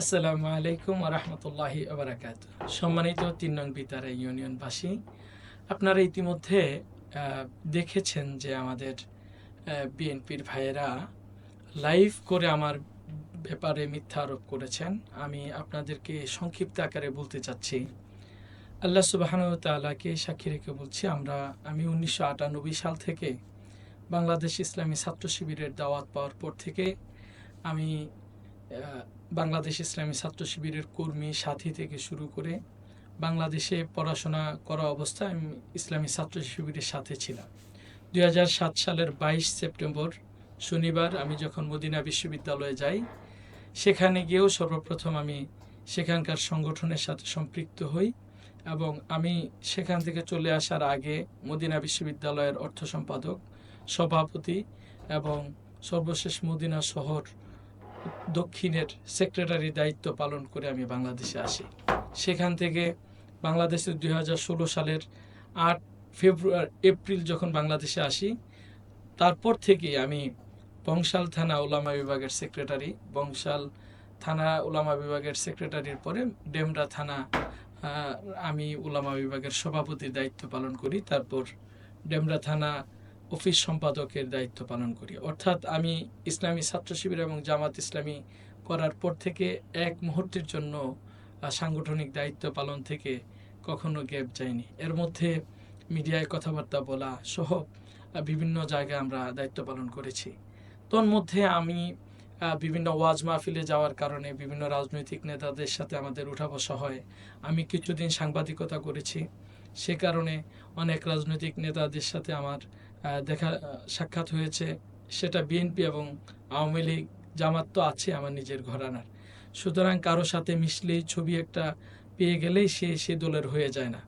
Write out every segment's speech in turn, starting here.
আসসালামু আলাইকুম ওয়া রাহমাতুল্লাহি ওয়া বারাকাতুহু। সম্মানিত ৩ নং বিতারা ইউনিয়নবাসী, আপনারা ইতিমধ্যে আ দেখেছেন যে আমাদের বিএনপির ভাইয়েরা লাইভ করে আমার ব্যাপারে মিথ্যা আরোপ করেছেন। আমি আপনাদেরকে সংক্ষিপ্ত আকারে বলতে চাচ্ছি। আল্লাহ সুবহানাহু ওয়া তাআলাকে সাক্ষী রেখে বলছি, আমি ১৯৯৮ সাল থেকে বাংলাদেশ ইসলামী ছাত্র শিবিরের দাওয়াত পাওয়ার পর থেকে আমি আ বাংলাদেশ ইসলামী ছাত্র শিবিরের কর্মী, সাথী থেকে শুরু করে বাংলাদেশে পড়াশোনা করা অবস্থায় আমি ইসলামী ছাত্র শিবিরের সাথে ছিলাম। ২০০৭ সালের ২২ সেপ্টেম্বর শনিবার আমি যখন মদিনা বিশ্ববিদ্যালয়ে যাই, সেখানে গিয়েও সর্বপ্রথম আমি সেখানকার সংগঠনের সাথে সম্পৃক্ত হই এবং আমি সেখান থেকে চলে আসার আগে মদিনা বিশ্ববিদ্যালয়ের অর্থ সম্পাদক, সভাপতি এবং সর্বশেষ মদিনা শহর দক্ষিণের সেক্রেটারি দায়িত্ব পালন করে আমি বাংলাদেশে আসি। সেখান থেকে বাংলাদেশে ২০১৬ সালের ৮ এপ্রিল যখন বাংলাদেশে আসি, তারপর থেকেই আমি বংশাল থানা উলামা বিভাগের সেক্রেটারি, বংশাল থানা উলামা বিভাগের সেক্রেটারির পরে ডেমরা থানা আমি উলামা বিভাগের সভাপতির দায়িত্ব পালন করি। তারপর ডেমরা থানা অফিস সম্পাদকের দায়িত্ব পালন করি। অর্থাৎ আমি ইসলামী ছাত্র শিবির এবং জামাত ইসলামী করার পর থেকে এক মুহূর্তের জন্য সাংগঠনিক দায়িত্ব পালন থেকে কখনো গ্যাপ যায়নি। এর মধ্যে মিডিয়ায় কথাবার্তা বলা সহ বিভিন্ন জায়গায় আমরা দায়িত্ব পালন করেছি। তন্মধ্যে আমি বিভিন্ন ওয়াজ মাহফিলে যাওয়ার কারণে বিভিন্ন রাজনৈতিক নেতাদের সাথে আমাদের উঠা বসা হয়। আমি কিছুদিন সাংবাদিকতা করেছি। সে কারণে অনেক রাজনৈতিক নেতাদের সাথে আমার সাক্ষাৎ হয়েছে। সেটা বিএনপি এবং আওয়ামী লীগ, জামাত তো আছে আমার নিজের ঘরানার। সুতরাং কারো সাথে মিশলেই ছবি একটা পেয়ে গেলেই সে দলের হয়ে যায় না।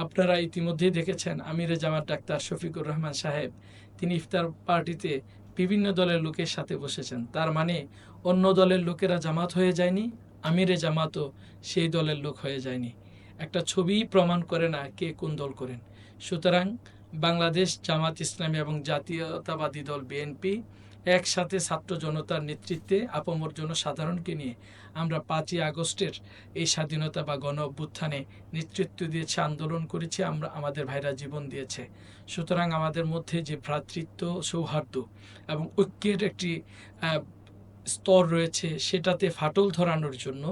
আপনারা ইতিমধ্যেই দেখেছেন আমিরে জামাত ডাক্তার শফিকুর রহমান সাহেব, তিনি ইফতার পার্টিতে বিভিন্ন দলের লোকের সাথে বসেছেন। তার মানে অন্য দলের লোকেরা জামাত হয়ে যায়নি, আমিরে জামাতও সেই দলের লোক হয়ে যায়নি। একটা ছবিই প্রমাণ করে না কে কোন দল করেন। সুতরাং বাংলাদেশ জামাত ইসলামী এবং জাতীয়তাবাদী দল বিএনপি একসাথে ছাত্র জনতার নেতৃত্বে আপামর জনসাধারণকে নিয়ে আমরা ৫ই আগস্টের এই স্বাধীনতা বা গণ অভ্যুত্থানে নেতৃত্ব দিয়েছে, আন্দোলন করেছি, আমাদের ভাইরা জীবন দিয়েছে। সুতরাং আমাদের মধ্যে যে ভ্রাতৃত্ব, সৌহার্দ্য এবং ঐক্যের একটি স্তর রয়েছে, সেটাতে ফাটল ধরানোর জন্য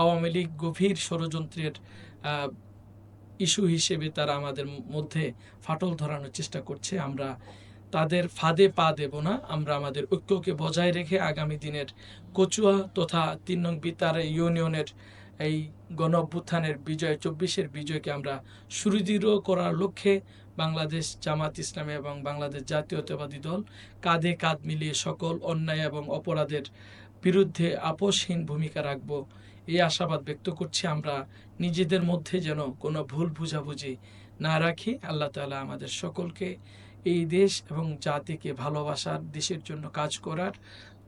আওয়ামী লীগ গভীর ষড়যন্ত্রের ইস্যু হিসেবে তারা আমাদের মধ্যে ফাটল ধরানোর চেষ্টা করছে। আমরা তাদের ফাঁদে পা দেব না। আমরা আমাদের ঐক্যকে বজায় রেখে আগামী দিনের কচুয়া তথা ৩ নং বিতারা ইউনিয়নের এই গণ অভ্যুত্থানের বিজয়, ২৪-এর বিজয়কে আমরা সুদৃঢ় করার লক্ষ্যে বাংলাদেশ জামাত ইসলামী এবং বাংলাদেশ জাতীয়তাবাদী দল কাঁধে কাঁধ মিলিয়ে সকল অন্যায় এবং অপরাধের বিরুদ্ধে আপোষহীন ভূমিকা রাখব, এই আশাবাদ ব্যক্ত করছি। আমরা নিজেদের মধ্যে যেন কোনো ভুল বুঝাবুঝি না রাখি। আল্লাহ তাআলা আমাদের সকলকে এই দেশ এবং জাতিকে ভালোবাসার, দেশের জন্য কাজ করার,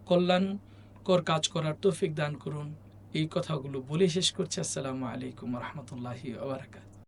কল্যাণকর কাজ করার তৌফিক দান করুন। এই কথাগুলো বলে শেষ করছি। আসসালামু আলাইকুম ওয়া রাহমাতুল্লাহি ওয়া বারাকাতুহু।